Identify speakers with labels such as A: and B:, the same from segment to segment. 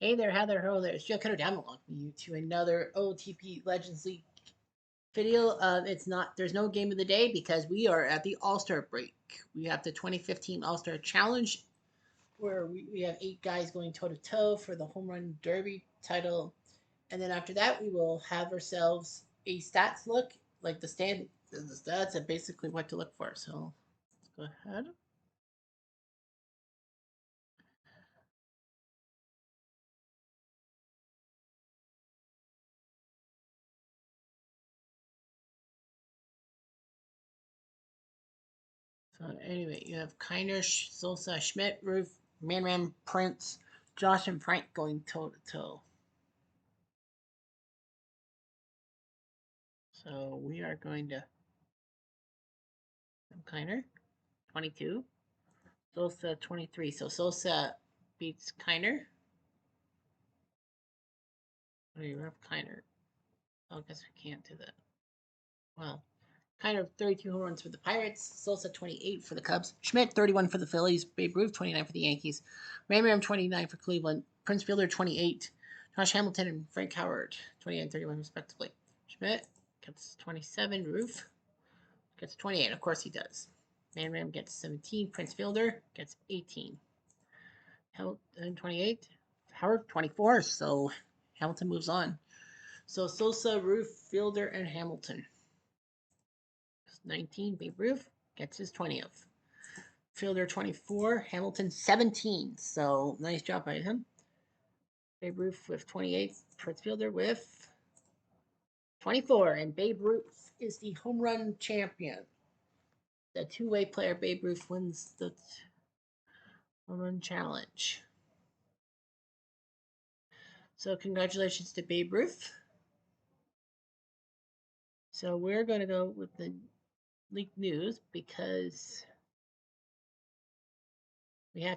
A: Hey there, how there, hello there. It's Joe Cutter down along with you to another OOTP Legends League video. There's no game of the day because we are at the All-Star break. We have the 2015 All-Star Challenge where we have 8 guys going toe-to-toe for the Home Run Derby title. And then after that, we will have ourselves a stats look, like the stats and basically what to look for. So let's go ahead. So anyway, you have Kiner, Sosa, Schmidt, Roof, Manram, Prince, Josh, and Frank going toe to toe. So we are going to Kiner, 22, Sosa 23. So Sosa beats Kiner. We have Kiner. Oh, I guess we can't do that. Well, Kiner 32 home runs for the Pirates, Sosa 28 for the Cubs, Schmidt 31 for the Phillies, Babe Ruth 29 for the Yankees, Manram 29 for Cleveland, Prince Fielder 28, Josh Hamilton and Frank Howard 28 and 31 respectively. Schmidt gets 27, Roof gets 28, of course he does. Manram gets 17, Prince Fielder gets 18. Hamilton 28, Howard 24, so Hamilton moves on. So Sosa, Roof, Fielder, and Hamilton. 19, Babe Ruth gets his 20th. Fielder 24, Hamilton 17. So nice job by him. Babe Ruth with 28, Prince Fielder with 24, and Babe Ruth is the home run champion. The two-way player Babe Ruth wins the home run challenge. So congratulations to Babe Ruth. So we're going to go with the league news because we're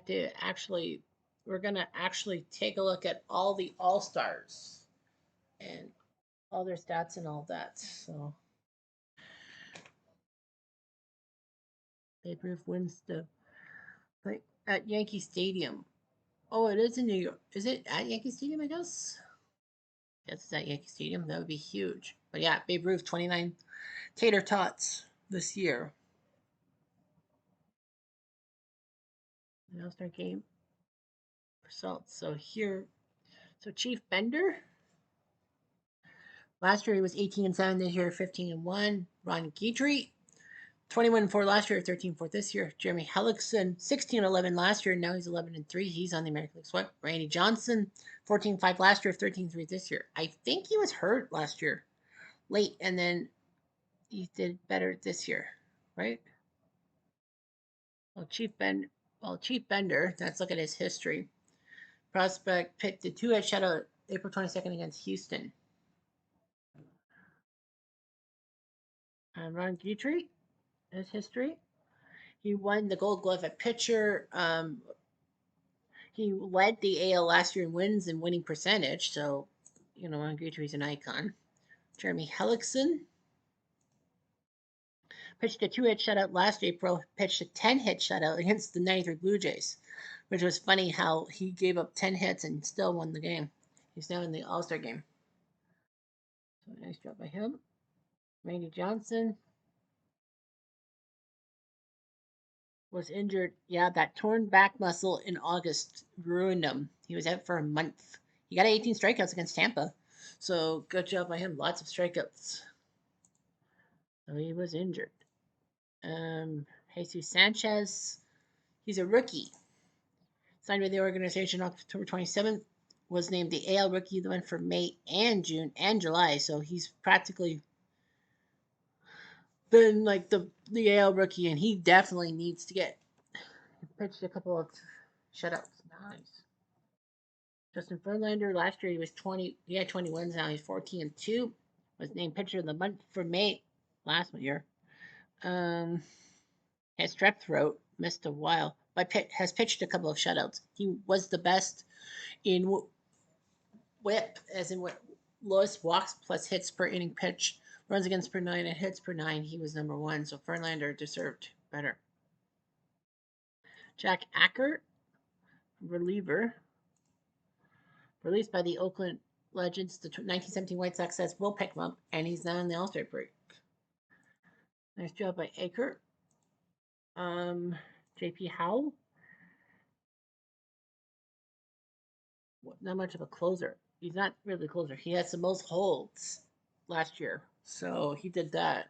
A: going to actually take a look at all the All-Stars and all their stats and all that. So Babe Ruth wins the play at Yankee Stadium. Oh, it is in New York. Is it at Yankee Stadium, I guess? Yes, it's at Yankee Stadium. That would be huge. But yeah, Babe Ruth, 29 tater tots this year. The All-Star game results. So Chief Bender. Last year he was 18-7. This year 15-1. Ron Guidry, 21-4 last year, 13-4 this year. Jeremy Hellickson, 16-11 last year, now he's 11-3. He's on the American League Sweep. Randy Johnson, 14-5 last year, 13-3 this year. I think he was hurt last year, late, and then he did better this year, right? Well, Chief Bender, let's look at his history. Prospect picked the 2-hit shutout April 22nd against Houston. Ron Guidry, his history. He won the Gold Glove at pitcher. He led the AL last year in wins and winning percentage, so Ron Guidry's an icon. Jeremy Hellickson pitched a 2-hit shutout last April. Pitched a 10-hit shutout against the 93 Blue Jays, which was funny how he gave up 10 hits and still won the game. He's now in the All-Star game. So nice job by him. Randy Johnson was injured. Yeah, that torn back muscle in August ruined him. He was out for a month. He got 18 strikeouts against Tampa. So good job by him. Lots of strikeouts. So he was injured. Jesus Sanchez, he's a rookie. Signed with the organization October 27th. Was named the AL Rookie of the Month for May and June and July. So he's practically been like the AL Rookie, and he definitely needs to get. He pitched a couple of shutouts. Nice. Justin Verlander, last year he had 20 wins, now he's 14-2. Was named Pitcher of the Month for May last year. Has strep throat, missed a while, but has pitched a couple of shutouts. He was the best in whip, as in lowest walks plus hits per inning pitch, runs against per 9, and hits per 9. He was number 1, so Verlander deserved better. Jack Acker, reliever Released by the Oakland Legends, the 1917 White Sox says we'll pick him up, and he's not in the All-Star break. Nice job by Aker. JP Howell. Not much of a closer. He's not really a closer. He has the most holds last year, so he did that.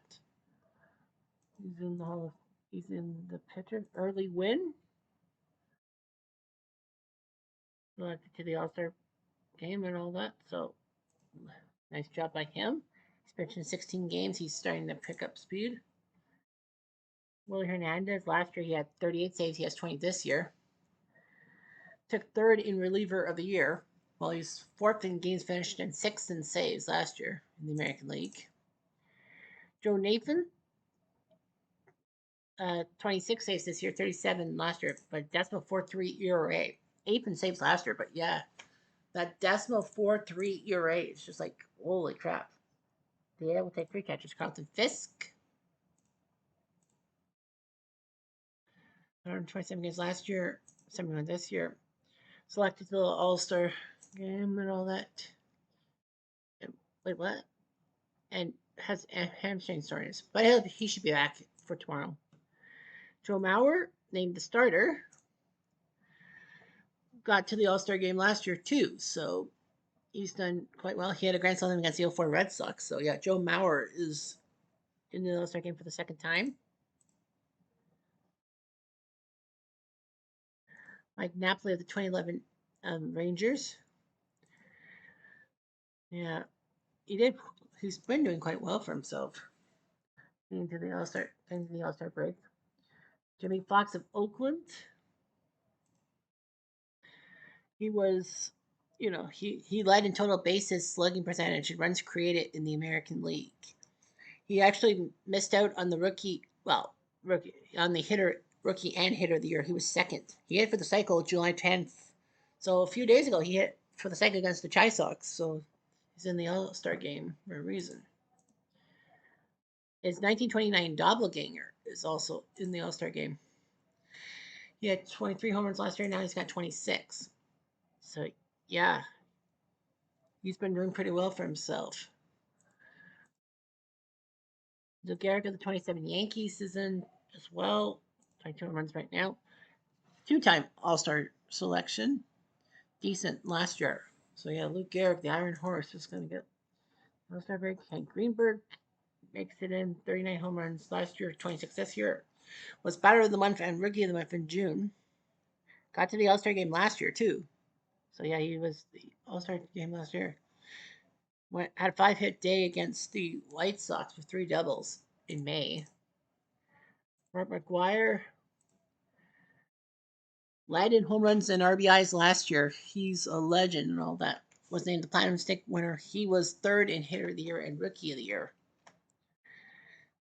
A: He's in the Hall of. He's in the pitcher early win. Selected to the All-Star game and all that. So nice job by him. He's pitching 16 games. He's starting to pick up speed. Willie Hernandez, last year he had 38 saves. He has 20 this year. Took third in reliever of the year. Well, he's fourth in games finished and sixth in saves last year in the American League. Joe Nathan, 26 saves this year, 37 last year, but decimal 4.3 ERA. Eighth in saves last year, but yeah, that decimal 4.3 ERA is just like, holy crap. Yeah, we'll take 3 catchers. Carlton Fisk. 127 games last year, 71 this year. Selected to the All-Star game and all that. Wait, what? And has a hamstring soreness, but he should be back for tomorrow. Joe Mauer, named the starter, got to the All-Star game last year too, so he's done quite well. He had a grand slam against the 04 Red Sox, so yeah, Joe Mauer is in the All-Star game for the second time. Mike Napoli of the 2011 Rangers. Yeah, he's been doing quite well for himself. Into the All-Star break. Jimmy Fox of Oakland. He was, he led in total bases, slugging percentage, and runs created in the American League. He actually missed out on the rookie and hitter of the year. He was second. He hit for the cycle July 10th. So a few days ago, he hit for the cycle against the Chi Sox. So he's in the All-Star game for a reason. His 1929 doppelganger is also in the All-Star game. He had 23 home runs last year. Now he's got 26. So, yeah. He's been doing pretty well for himself. Lou Gehrig of the 27 Yankees is in as well. 22 home runs right now. 2-time All-Star selection. Decent last year. So, yeah, Lou Gehrig, the Iron Horse, is going to get All-Star break. Hank Greenberg makes it in. 39 home runs last year, 26 this year. Was Batter of the Month and Rookie of the Month in June. Got to the All-Star game last year, too. So, yeah, he was the All-Star game last year. Had a 5-hit day against the White Sox with 3 doubles in May. Mark McGwire led in home runs and RBIs last year. He's a legend and all that. Was named the Platinum Stick winner. He was third in Hitter of the Year and Rookie of the Year.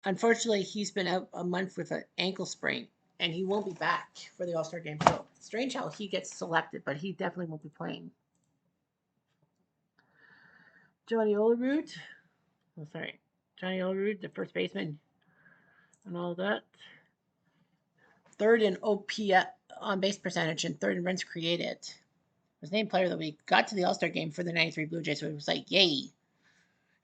A: Unfortunately, he's been out a month with an ankle sprain, and he won't be back for the All-Star game. So strange how he gets selected, but he definitely won't be playing. Johnny Olerud, the first baseman, and all that. Third in OPS on base percentage and third in runs created. Was named Player of the Week. Got to the All-Star game for the 93 Blue Jays, so it was like, yay.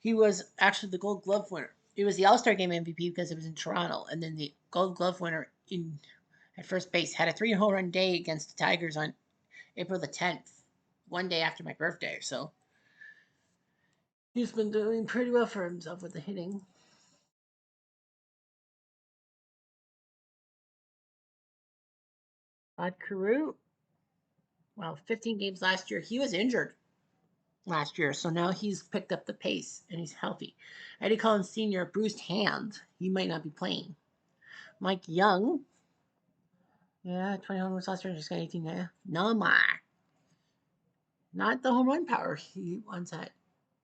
A: He was actually the Gold Glove winner. It was the All-Star game MVP because it was in Toronto, and then the Gold Glove winner at first base had a 3-home run day against the Tigers on April the 10th, one day after my birthday. So he's been doing pretty well for himself with the hitting. Rod Carew, 15 games last year. He was injured last year, so now he's picked up the pace and he's healthy. Eddie Collins Sr., bruised hand. He might not be playing. Mike Young, 20 home runs last year, just got 18 now. Nomar, not the home run power he once had.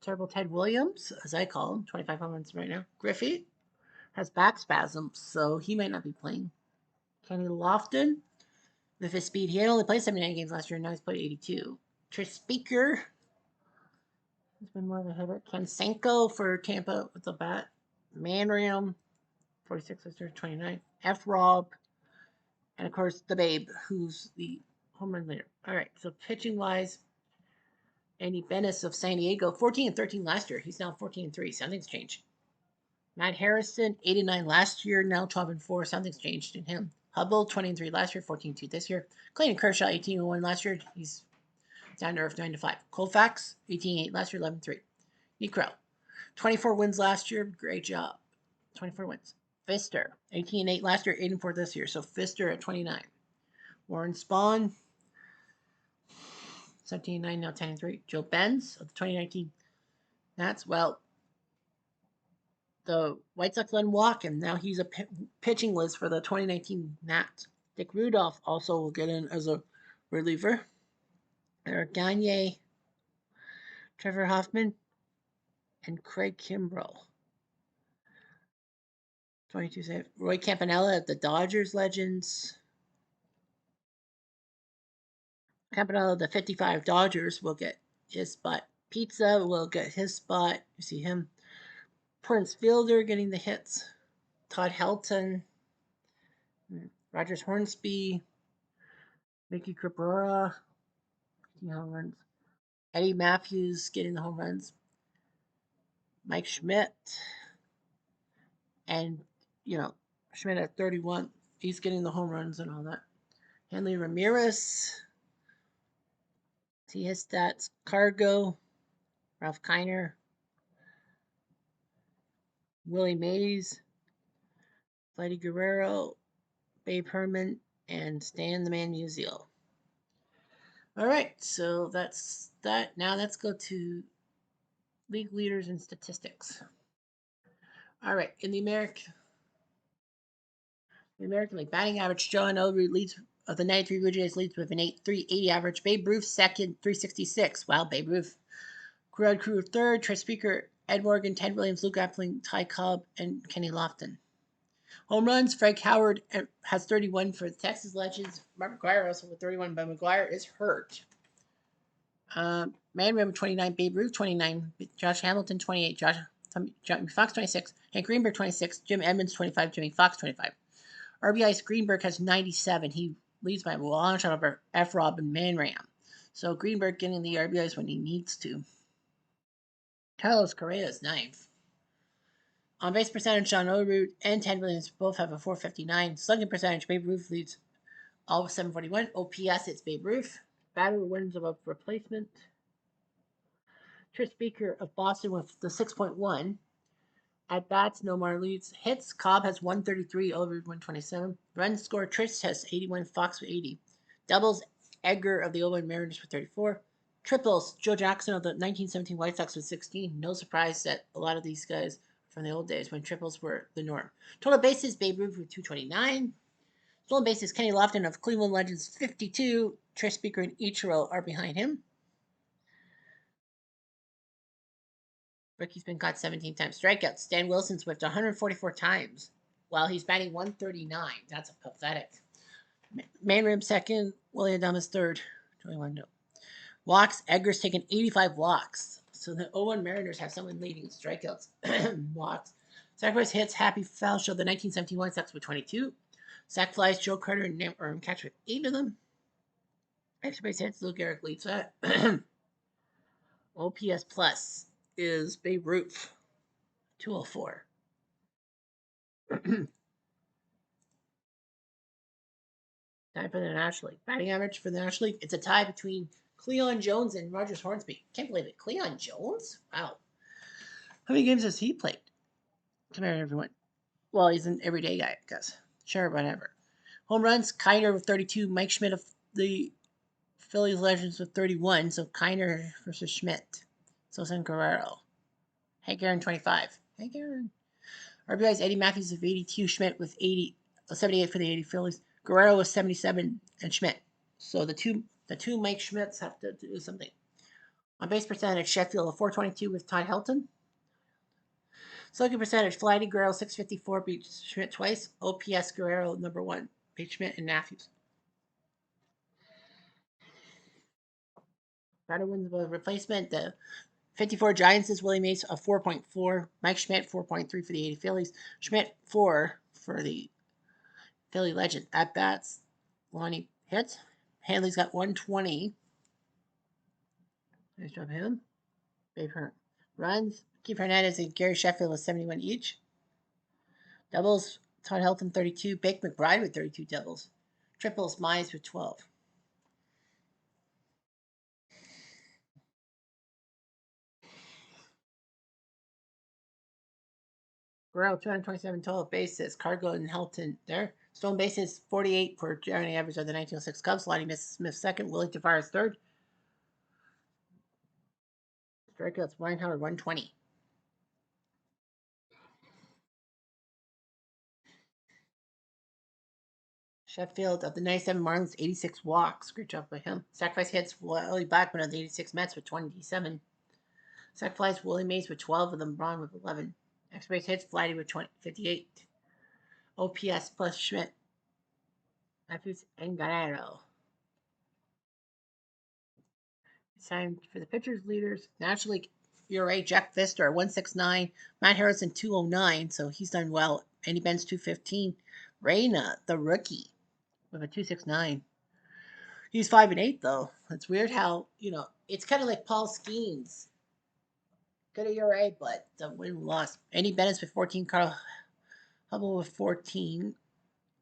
A: Terrible Ted Williams, as I call him, 25 home runs right now. Griffey has back spasms, so he might not be playing. Kenny Lofton, with his speed, he had only played 79 games last year, now he's played 82. Tris Speaker, he's been more of a hitter. Ken Senko for Tampa with the bat. Manriam, 46 this year, 29. F. Rob, and of course the Babe, who's the home run leader. All right, so pitching wise, Andy Bennis of San Diego, 14 and 13 last year. He's now 14 and 3. Something's changed. Matt Harrison, 89 last year, now 12 and 4. Something's changed in him. Hubble, 20 and 3 last year, 14 and 2 this year. Clayton Kershaw, 18 and 1 last year. He's down to earth, 9 to 5. Colfax, 18 and 8 last year, 11 and 3. Necro, 24 wins last year. Great job. 24 wins. Fister, 18 and 8 last year, 8 and 4 this year. So Fister at 29. Warren Spahn, 17 and 9, now 10 and 3. Joe Benz of the 2019 Nats. Well, the White Sox let him walk, and now he's a pitching list for the 2019 Nats. Dick Rudolph also will get in as a reliever. Eric Gagne, Trevor Hoffman, and Craig Kimbrell. 22 save. Roy Campanella at the Dodgers Legends. Campanella, the 55 Dodgers, will get his spot. Pizza will get his spot. You see him. Prince Fielder getting the hits. Todd Helton. Rogers Hornsby. Mickey Cabrera. Home runs. Eddie Matthews getting the home runs. Mike Schmidt. And, Schmidt at 31. He's getting the home runs and all that. Hanley Ramirez. See his stats. Cargo. Ralph Kiner. Willie Mays. Vladdy Guerrero. Babe Herman. And Stan the Man Musial. All right, so that's that. Now let's go to league leaders and statistics. All right, in the American League, batting average, Joe Olerud leads of the 93 Blue Jays leads with an 380 average. Babe Ruth second, 366. Wow, Babe Ruth. Crowd Crew third. Trey Speaker, Ed Morgan, Ted Williams, Luke Appling, Ty Cobb, and Kenny Lofton. Home runs, Frank Howard has 31 for the Texas Legends. Mark McGwire also with 31, but McGwire is hurt. Manrum 29, Babe Ruth 29, Josh Hamilton 28, Jimmy Fox 26, Hank Greenberg 26, Jim Edmonds 25, Jimmy Fox 25. RBIs, Greenberg has 97. He leads by a long shot over F. Rob and Manram. So Greenberg getting the RBIs when he needs to. Carlos Correa is 9th. On base percentage, John Olerud and Ted Williams both have a 459. Slugging percentage, Babe Ruth leads all with 741. OPS, it's Babe Ruth. Batter wins above replacement. Tris Speaker of Boston with the 6.1. At bats, Nomar leads. Hits, Cobb has 133, Olerud 127. Runs scored, Tris has 81, Fox with 80. Doubles, Edgar of the Oakland Mariners with 34. Triples, Joe Jackson of the 1917 White Sox with 16. No surprise that a lot of these guys from the old days when triples were the norm. Total bases, Babe Ruth with 229. Stolen bases, Kenny Lofton of Cleveland Legends 52. Tris Speaker and Ichiro are behind him. Ricky's been caught 17 times. Strikeouts, Stan Wilson's whipped 144 times while he's batting 139. That's pathetic. Manrum second, Willie Adames third. 21 no. Walks, Edgar's taken 85 walks. So the 0-1 Mariners have someone leading strikeouts. Walks. Sacrifice hits, Happy Foul Show, the 1917 White Sox with 22. Sack flies, Joe Carter and Nam catch with 8 of them. Extra base hits, Lou Gehrig leads that. OPS plus is Babe Ruth, 204. Tie for the National League. Batting average for the National League, it's a tie between Cleon Jones and Rogers Hornsby. Can't believe it. Cleon Jones? Wow. How many games has he played? Come here, everyone. Well, he's an everyday guy, I guess. Sure, whatever. Home runs, Kiner with 32. Mike Schmidt of the Phillies Legends with 31. So Kiner versus Schmidt. Sosa and Guerrero. Hank Aaron, 25. Hank Aaron. RBIs, Eddie Matthews of 82. Schmidt with 78 for the 80 Phillies. Guerrero with 77 and Schmidt. So the two Mike Schmidts have to do something. On base percentage, Sheffield a 422 with Todd Helton. Slugging percentage, Vladdy Guerrero 654 beat Schmidt twice. OPS Guerrero number 1 beat Schmidt and Matthews. Batter wins the replacement. The 54 Giants is Willie Mays a 4.4. Mike Schmidt 4.3 for the 80 Phillies. Schmidt 4 for the Philly Legend. At bats, Lonnie hits. Hanley's got 120. Nice job, him. Babe Hearn. Runs. Keith Hernandez and Gary Sheffield with 71 each. Doubles. Todd Helton 32. Bake McBride with 32 doubles. Triples. Mize with 12. Guerrero 227 total bases. Cargo and Helton there. Stolen bases 48 for Jeremy average of the 1906 Cubs. Lonnie Smith second. Willie Tavares third. Strikeouts Ryan Howard 120. Sheffield of the 97 Marlins 86 walks. Great job by him. Sacrifice hits Willie Blackman of the 86 Mets with 27. Sac flies Willie Mays with 12 of them. Braun with 11. Extra base hits Flighty with 58. OPS plus Schmidt. Matthews and Guerrero. It's time for the pitchers leaders. National League ERA Jack Pfister 169. Matt Harrison 209, so he's done well. Andy Benz 215. Reyna, the rookie, with a 269. He's 5-8 though. It's weird how, it's kind of like Paul Skeens. Good ERA, but the win loss. Andy Bennett's with 14. Carl Hubble with 14.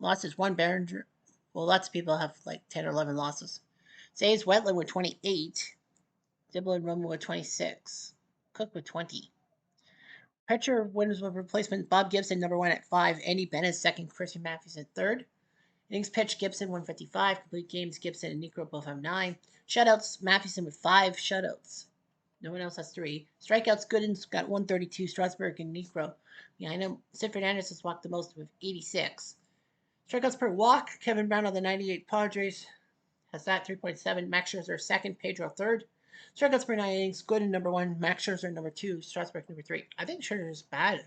A: Losses 1. Behringer. Well, lots of people have like 10 or 11 losses. Saves Wetland with 28. Dibble and Romo with 26. Cook with 20. Pitcher winners with replacement Bob Gibson, number 1 at 5. Andy Bennett, second. Christian Matthews at third. Innings pitched Gibson 155. Complete games Gibson and Necro both have 9. Shutouts Mathewson with 5 shutouts. No one else has 3. Strikeouts Gooden's got 132. Strasburg and Necro behind him. Sid Fernandez has walked the most with 86. Strikeouts per walk. Kevin Brown on the 98 Padres has that 3.7. Max Scherzer second. Pedro third. Strikeouts per 9 innings. Gooden number 1. Max Scherzer number 2. Strasburg number 3. I think Scherzer is bad.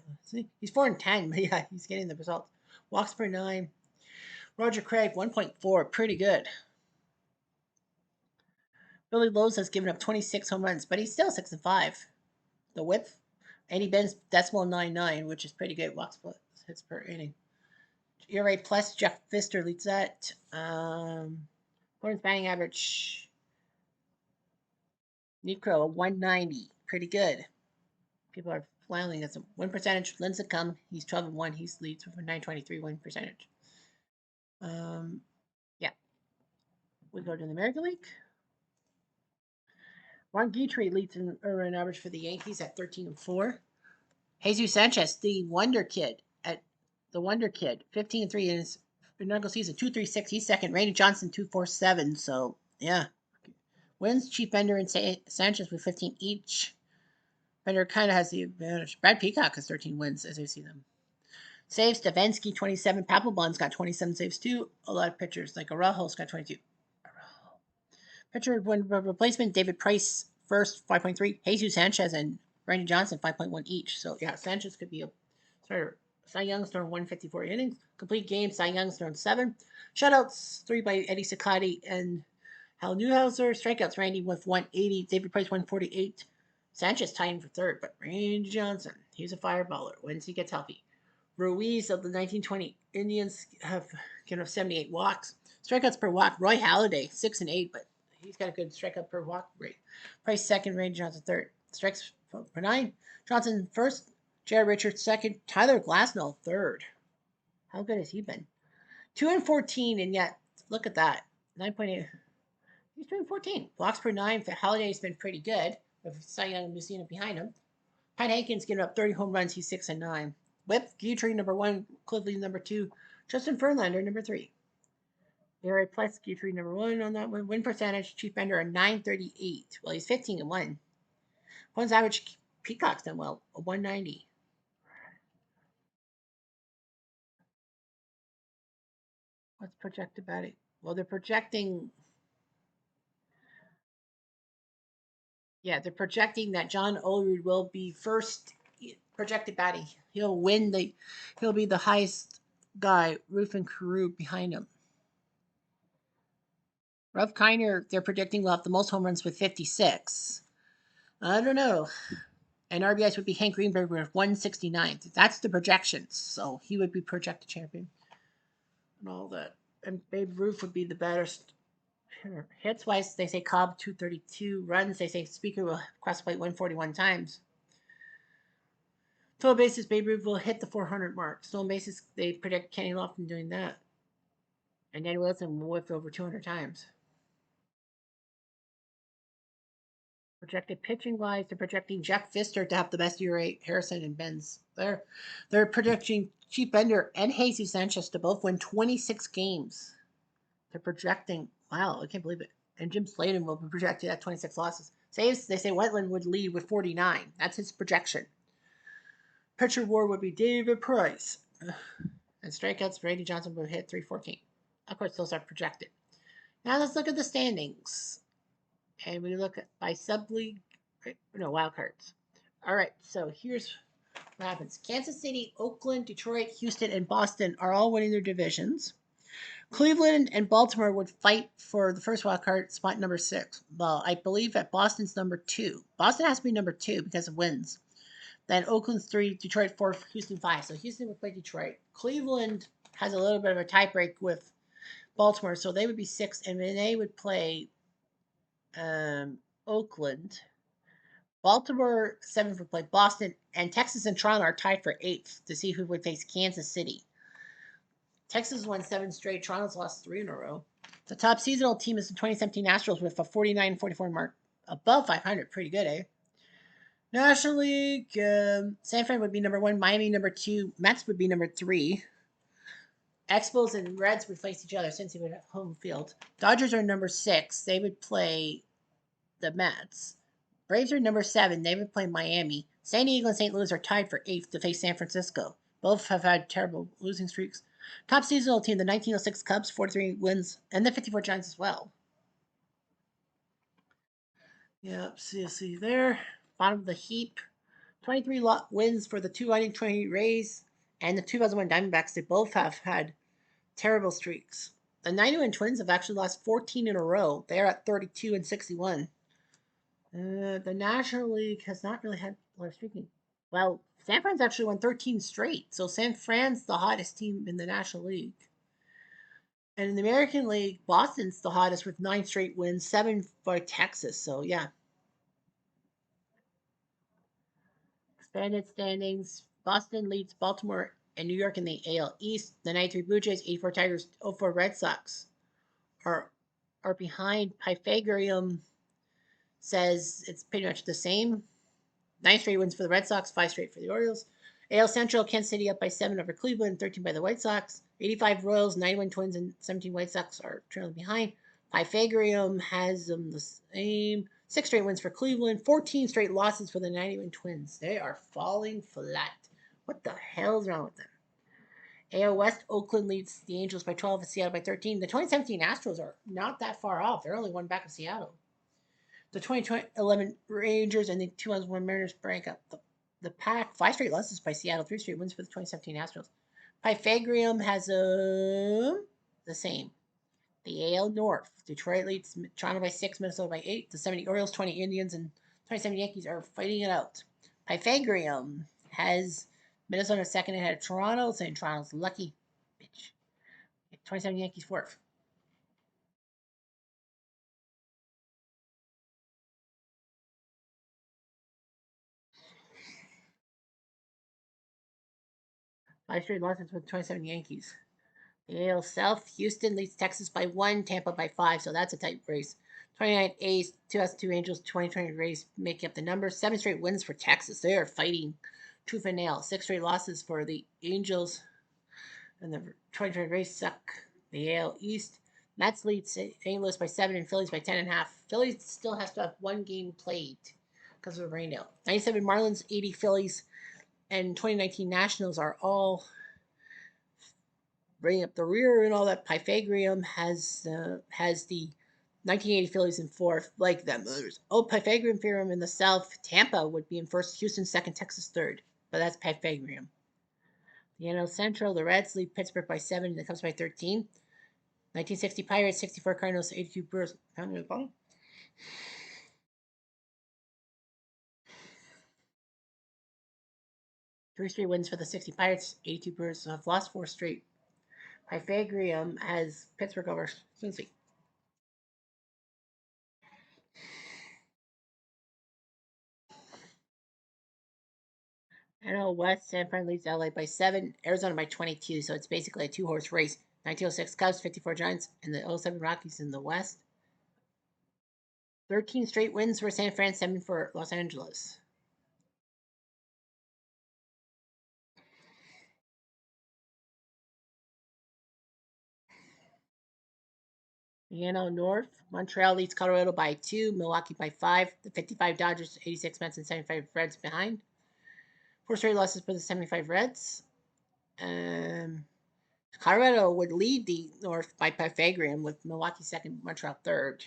A: He's 4-10, but yeah, he's getting the results. Walks per 9. Roger Craig 1.4. Pretty good. Billy Lowe's has given up 26 home runs, but he's still 6-5. The whip, Andy Ben's decimal 99, which is pretty good. Walks plus hits per inning. ERA plus Jeff Pfister leads that. Hornets batting average. Necro 190, pretty good. People are flailing at some win percentage. Lincecum, he's 12-1. He leads with a 923 win percentage. Yeah. We go to the American League. Ron Guitry leads in earned average for the Yankees at 13-4. Jesus Sanchez, the Wonder Kid, 15-3 in his inaugural season, 236. He's second. Randy Johnson 247. So yeah, wins. Chief Bender and Sanchez with 15 each. Bender kind of has the advantage. Brad Peacock has 13 wins as I see them. Saves Davinsky 27. Papelbon's got 27 saves too. A lot of pitchers like Araujo's got 22. Pitcher replacement David Price first 5.3. Jesus Sanchez and Randy Johnson 5.1 each. So yeah, Sanchez could be a starter. Cy Young's thrown 154 innings. Complete game, Cy Young's thrown 7. Shutouts 3 by Eddie Cicotti and Hal Newhouser. Strikeouts Randy with 180. David Price 148. Sanchez tying for third, but Randy Johnson, he's a fireballer once he gets healthy. Ruiz of the 1920 Indians have given up 78 walks. Strikeouts per walk, Roy Halladay 6-8, but he's got a good strikeout per walk rate. Price second, Randy Johnson third. Strikes per 9. Johnson first, Jared Richards second, Tyler Glasnow third. How good has he been? 2-14, and yet look at that, 9.8. He's 2-14. Blocks per 9. Halliday's been pretty good with Cy Young and Lucina behind him. Pat Hankins getting up 30 home runs. He's 6-9. Whip Guitry number 1, Cliffley number 2, Justin Verlander number 3. ERA plus Guitry number 1 on that one. Win percentage, Chief Bender a 938. Well, he's 15-1. Points average, Peacock's done well, a 190. What's projected batting? Well, they're projecting. Yeah, they're projecting that John Olerud will be first projected batting. He'll be the highest guy, Roof and Carew behind him. Ruff Kiner, they're predicting will have the most home runs with 56. I don't know. And RBIs would be Hank Greenberg with 169. That's the projections. So he would be projected champion and all that. And Babe Ruth would be the best Hits wise, they say Cobb 232. Runs, they say Speaker will cross the plate 141 times. Total bases, Babe Ruth will hit the 400 mark. Stolen bases, they predict Kenny Lofton doing that. And Danny Wilson will whiff over 200 times. Projected pitching wise, they're projecting Jeff Fister to have the best year rate. Harrison and Benz. They're projecting Chief Bender and Jesus Sanchez to both win 26 games. They're projecting. Wow, I can't believe it. And Jim Slayton will be projected at 26 losses. Saves, they say Wetland would lead with 49. That's his projection. Pitcher war would be David Price. And strikeouts, Brady Johnson would hit 314. Of course, those are projected. Now let's look at the standings. And we look at by sub-league, no, wild cards. All right, so here's what happens. Kansas City, Oakland, Detroit, Houston, and Boston are all winning their divisions. Cleveland and Baltimore would fight for the first wild card spot number 6. Well, I believe that Boston's number 2. Boston has to be number 2 because of wins. Then Oakland's 3, Detroit 4, Houston 5. So Houston would play Detroit. Cleveland has a little bit of a tiebreak with Baltimore, so they would be 6, and then they would play Oakland. Baltimore 7th would play Boston, and Texas and Toronto are tied for 8th to see who would face Kansas City. Texas won 7 straight. Toronto's lost 3 in a row. The top seasonal team is the 2017 Astros with a 49-44 mark, above 500. Pretty good, eh? National League, San Fran would be number 1. Miami number 2. Mets would be number 3. Expos and Reds would face each other since they would have home field. Dodgers are number 6. They would play the Mets. Braves are number 7. They would play Miami. San Diego and St. Louis are tied for 8th to face San Francisco. Both have had terrible losing streaks. Top seasonal team, the 1906 Cubs, 43 wins, and the 54 Giants as well. Yep, see there. Bottom of the heap. 23 wins for the 2020 Rays and the 2001 Diamondbacks. They both have had terrible streaks. The 91 Twins have actually lost 14 in a row. They're at 32 and 61. The National League has not really had a lot of streaking. Well, San Fran's actually won 13 straight, so San Fran's the hottest team in the National League. And in the American League, Boston's the hottest with 9 straight wins, 7 for Texas. So, yeah. Expanded standings. Boston leads Baltimore and New York in the AL East. The 93 Blue Jays, 84 Tigers, 04 Red Sox are behind. Pythagorean says it's pretty much the same. 9 straight wins for the Red Sox, 5 straight for the Orioles. AL Central, Kansas City up by 7 over Cleveland, 13 by the White Sox. 85 Royals, 91 Twins, and 17 White Sox are trailing behind. Pythagorean has them the same. 6 straight wins for Cleveland, 14 straight losses for the 91 Twins. They are falling flat. What the hell's wrong with them? AL West, Oakland leads the Angels by 12 and Seattle by 13. The 2017 Astros are not that far off. They're only 1 back of Seattle. The 2011 Rangers and the 2001 Mariners break up the pack. 5 straight losses by Seattle, 3 straight wins for the 2017 Astros. Pythagorean has the same. The AL North. Detroit leads Toronto by 6, Minnesota by 8. The 70 Orioles, 20 Indians, and 27 Yankees are fighting it out. Pythagorean has Minnesota second ahead of Toronto, saying Toronto's lucky. Bitch. 27 Yankees fourth. Five straight losses with 27 Yankees. The AL South, Houston leads Texas by 1, Tampa by 5, so that's a tight race. 29 A's, 2 Angels, 2020 Rays making up the numbers. 7 straight wins for Texas. They are fighting tooth and nail. 6 straight losses for the Angels, and the 2020 Rays suck. The AL East, Mets lead St. Louis by 7 and Phillies by 10.5. Phillies still has to have 1 game played because of a rain out. 97 Marlins, 80 Phillies, and 2019 Nationals are all bringing up the rear and all that. Pythagorean has the 1980 Phillies in 4th, like them. Pythagorean theorem in the South. Tampa would be in 1st, Houston 2nd, Texas 3rd, but that's Pythagorean. The NL Central, the Reds lead Pittsburgh by 7, and the Cubs by 13. 1960 Pirates, 64 Cardinals, 82 Brewers. 3 straight wins for the 60 Pirates, 82 Brewers have lost 4 straight. Pythagorean has Pittsburgh over Cincy. NL West, San Fran leads LA by 7, Arizona by 22. So it's basically a two-horse race. 1906 Cubs, 54 Giants, and the '07 Rockies in the West. 13 straight wins for San Fran, 7 for Los Angeles. The NL North, Montreal leads Colorado by 2, Milwaukee by 5, the 55 Dodgers, 86 Mets, and 75 Reds behind. 4 straight losses for the 75 Reds. Colorado would lead the North by Pythagorean with Milwaukee second, Montreal third.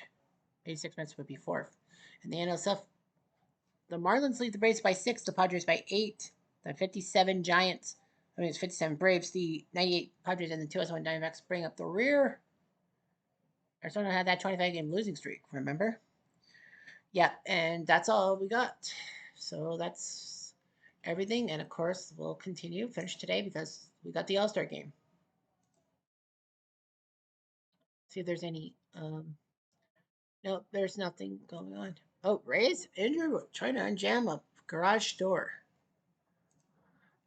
A: 86 Mets would be fourth. And the NL South, the Marlins lead the Braves by 6, the Padres by 8, the 57 Giants, it's 57 Braves, the 98 Padres, and the 201 Diamondbacks bring up the rear. Arizona had that 25-game losing streak, remember? Yeah, and that's all we got. So that's everything. And of course, we'll finish today because we got the All Star game. See if there's any. No, there's nothing going on. Oh, Ray's injured trying to unjam a garage door.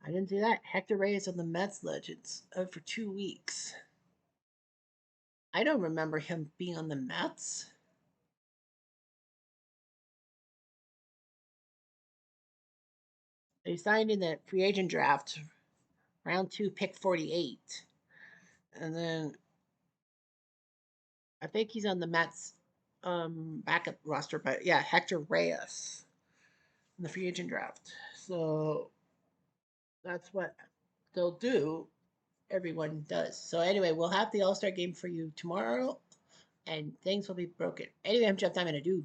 A: I didn't see that. Hector Reyes of the Mets Legends out for 2 weeks. I don't remember him being on the Mets. They signed in the free agent draft, round 2, pick 48. And then I think he's on the Mets backup roster, but yeah, Hector Reyes in the free agent draft. So that's what they'll do. Everyone does. So anyway, we'll have the All Star game for you tomorrow, and things will be broken. Anyway, I'm Jeff Diamond. I do